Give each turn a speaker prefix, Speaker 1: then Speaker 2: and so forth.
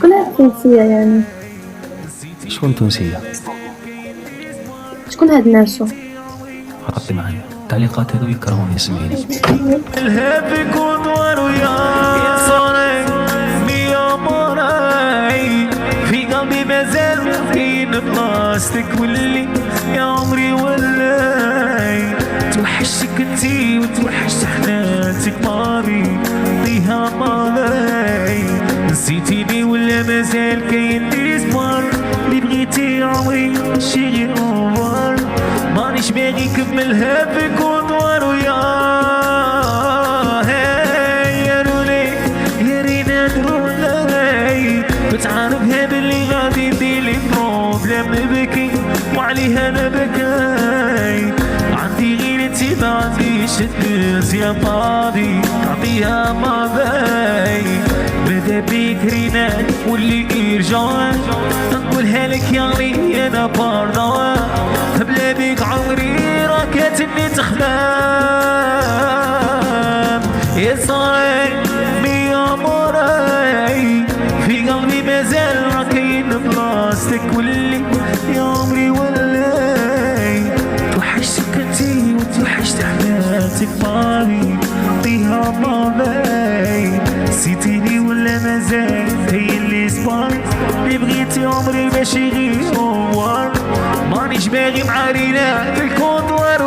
Speaker 1: شكون هاد التونسية يعني؟
Speaker 2: شكون تونسية؟
Speaker 1: شكون هاد ناسو؟
Speaker 2: غطي معايا التعليقات هذو يكرهوني سمعيني.
Speaker 3: الهاب يكون ويا صاري مية موراي في قلبي مازال كاين بلاصتك واللي يا عمري ولاي توحشك انتي وتوحش حناتك ماضي ضيها ماضي نسيتيني ولا مازال كاين ديسبار اللي بغيتي يا عمري شي غير اوفر مانيش باغي نكملها بكون ويا بتعرفها باللي غادي نديرلي بروبليم نبكي وعليها انا بكاي عندي غير انتي ما عنديش الناس يا ماضي نعطيها ماضي بدا بيك رينان واللي يرجع نقولها لك يا غالي انا باردون بلا بيك عمري راكاتني تخمام يا صاي مية موراي في قلبي مازال راكين بلاصتك واللي يا عمري ولاي توحشتك انتي وتوحشت حياتك ماضي عطيها ماضي نسيتيني ولا مازال هي اللي صبرت اللي بغيتي عمري ماشي غير هو مانيش باغي مع رينا الكون دوار